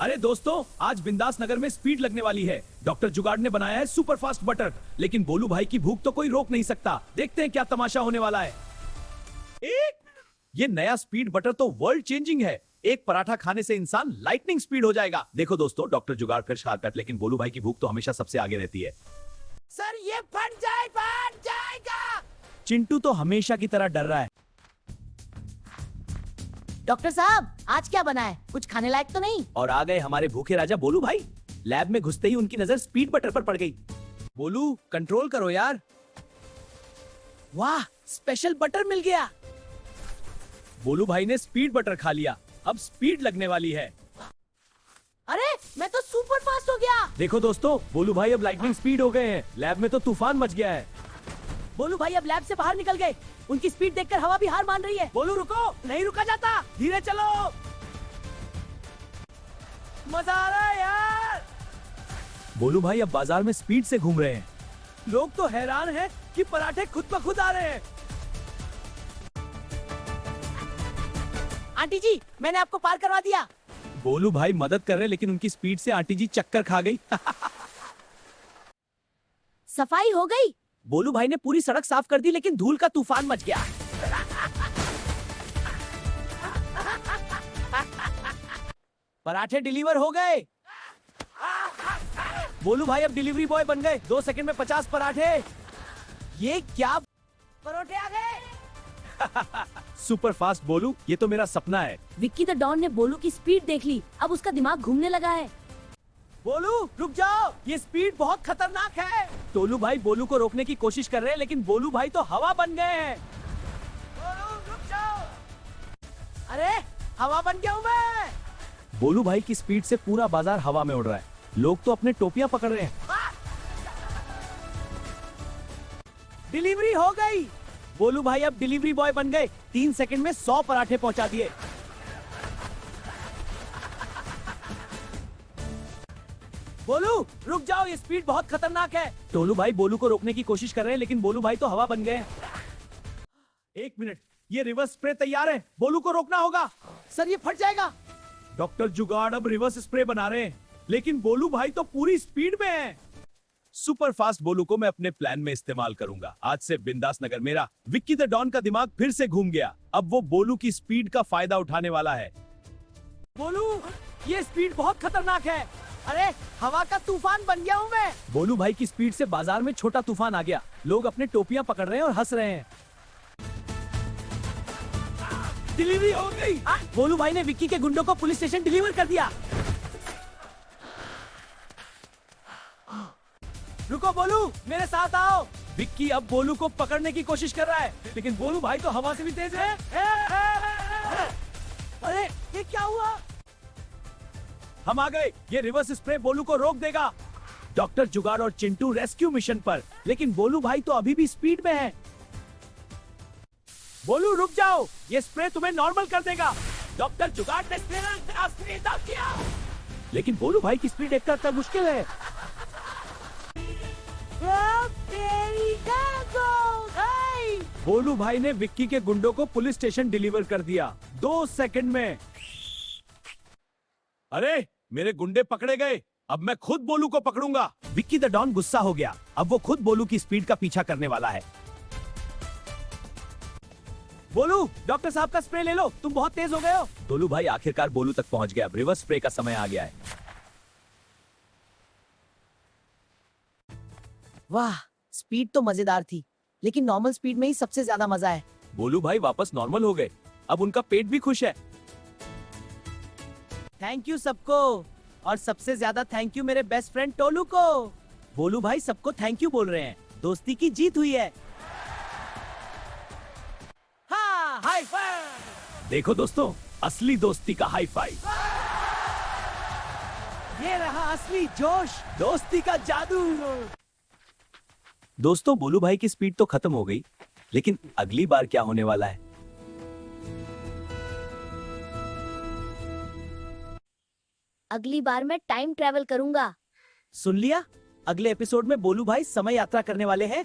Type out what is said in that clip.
अरे दोस्तों, आज बिंदास नगर में स्पीड लगने वाली है। डॉक्टर जुगाड़ ने बनाया है सुपर फास्ट बटर, लेकिन बोलू भाई की भूख तो कोई रोक नहीं सकता। देखते हैं क्या तमाशा होने वाला है। ये नया स्पीड बटर तो वर्ल्ड चेंजिंग है। एक पराठा खाने से इंसान लाइटनिंग स्पीड हो जाएगा। देखो दोस्तों, डॉक्टर जुगाड़ फिर शॉर्टकट, लेकिन बोलू भाई की भूख तो हमेशा सबसे आगे रहती है। सर ये फट जाएगा। चिंटू तो हमेशा की तरह डर रहा है। डॉक्टर साहब, आज क्या बना है? कुछ खाने लायक तो नहीं? और आ गए हमारे भूखे राजा बोलू भाई। लैब में घुसते ही उनकी नजर स्पीड बटर पर पड़ गई। बोलू, कंट्रोल करो यार। वाह, स्पेशल बटर मिल गया। बोलू भाई ने स्पीड बटर खा लिया। अब स्पीड लगने वाली है। अरे मैं तो सुपर फास्ट हो गया। देखो दोस्तों, बोलू भाई अब लाइटनिंग स्पीड हो गए हैं। लैब में तो तूफान मच गया है। बोलू भाई अब लैब से बाहर निकल गए। उनकी स्पीड देखकर हवा भी हार मान रही है। बोलू रुको, नहीं रुका जाता। धीरे चलो। मजा आ रहा है यार। बोलू भाई अब बाजार में स्पीड से घूम रहे हैं। लोग तो हैरान हैं कि पराठे खुद ब खुद आ रहे हैं। आंटी जी, मैंने आपको पार करवा दिया। बोलू भाई मदद कर रहे, लेकिन उनकी स्पीड से आंटी जी चक्कर खा गई। सफाई हो गई। बोलू भाई ने पूरी सड़क साफ कर दी, लेकिन धूल का तूफान मच गया। पराठे डिलीवर हो गए। बोलू भाई अब डिलीवरी बॉय बन गए। 2 सेकंड में 50 पराठे। ये क्या? परोठे आ गए। सुपर फास्ट बोलू, ये तो मेरा सपना है। विक्की द डॉन ने बोलू की स्पीड देख ली। अब उसका दिमाग घूमने लगा है। बोलू रुक जाओ, ये स्पीड बहुत खतरनाक है। टोलू भाई बोलू को रोकने की कोशिश कर रहे हैं, लेकिन बोलू भाई तो हवा बन गए हैं। बोलू रुक जाओ। अरे हवा बन गया हूँ मैं। बोलू भाई की स्पीड से पूरा बाजार हवा में उड़ रहा है। लोग तो अपने टोपियां पकड़ रहे हैं। डिलीवरी हो गई। बोलू भाई अब डिलीवरी बॉय बन गए। 3 सेकंड में 100 पराठे पहुंचा दिए। बोलू रुक जाओ, ये स्पीड बहुत खतरनाक है। टोलू भाई बोलू को रोकने की कोशिश कर रहे हैं, लेकिन बोलू भाई तो हवा बन गए हैं। 1 मिनट, ये रिवर्स स्प्रे तैयार है। बोलू को रोकना होगा। सर ये फट जाएगा। डॉक्टर जुगाड़ अब रिवर्स स्प्रे बना रहे हैं, लेकिन बोलू भाई तो पूरी स्पीड में है। सुपर फास्ट बोलू को मैं अपने प्लान में इस्तेमाल करूंगा। आज से बिंदास नगर मेरा। विक्की द डॉन का दिमाग फिर से घूम गया। अब वो बोलू की स्पीड का फायदा उठाने वाला है। बोलू, ये स्पीड बहुत खतरनाक है। अरे हवा का तूफान बन गया हूँ मैं। बोलू भाई की स्पीड से बाजार में छोटा तूफान आ गया। लोग अपने टोपियां पकड़ रहे हैं और हंस रहे हैं। डिलीवरी हो गई। बोलू भाई ने विक्की के गुंडों को पुलिस स्टेशन डिलीवर कर दिया। रुको बोलू, मेरे साथ आओ। विक्की अब बोलू को पकड़ने की कोशिश कर रहा है, लेकिन बोलू भाई तो हवा से भी तेज है। अरे ये क्या हुआ? हम आ गए। ये रिवर्स स्प्रे बोलू को रोक देगा। डॉक्टर जुगाड़ और चिंटू रेस्क्यू मिशन पर, लेकिन बोलू भाई तो अभी भी स्पीड में है। बोलू रुक जाओ, ये स्प्रे तुम्हें नॉर्मल कर देगा। डॉक्टर जुगाड़ ने स्प्रे किया, लेकिन बोलू भाई की स्पीड देखकर तब मुश्किल है। बोलू भाई ने विक्की के गुंडों को पुलिस स्टेशन डिलीवर कर दिया 2 सेकंड में। अरे मेरे गुंडे पकड़े गए। अब मैं खुद बोलू को पकड़ूंगा। विक्की द डॉन गुस्सा हो गया। अब वो खुद बोलू की स्पीड का पीछा करने वाला है। बोलू, डॉक्टर साहब का स्प्रे ले लो, तुम बहुत तेज हो गए हो। बोलू भाई आखिरकार बोलू तक पहुंच गया। रिवर्स स्प्रे का समय आ गया है। वाह, स्पीड तो मजेदार थी, लेकिन नॉर्मल स्पीड में ही सबसे ज्यादा मजा है। बोलू भाई वापस नॉर्मल हो गए। अब उनका पेट भी खुश है। थैंक यू सबको, और सबसे ज्यादा थैंक यू मेरे बेस्ट फ्रेंड टोलू को। बोलू भाई सबको थैंक यू बोल रहे हैं। दोस्ती की जीत हुई है। हाँ, हाई फाइव। देखो दोस्तों, असली दोस्ती का हाई फाइव। ये रहा असली जोश, दोस्ती का जादू। दोस्तों, बोलू भाई की स्पीड तो खत्म हो गई, लेकिन अगली बार क्या होने वाला है? अगली बार मैं टाइम ट्रैवल करूंगा। सुन लिया? अगले एपिसोड में बोलू भाई समय यात्रा करने वाले हैं।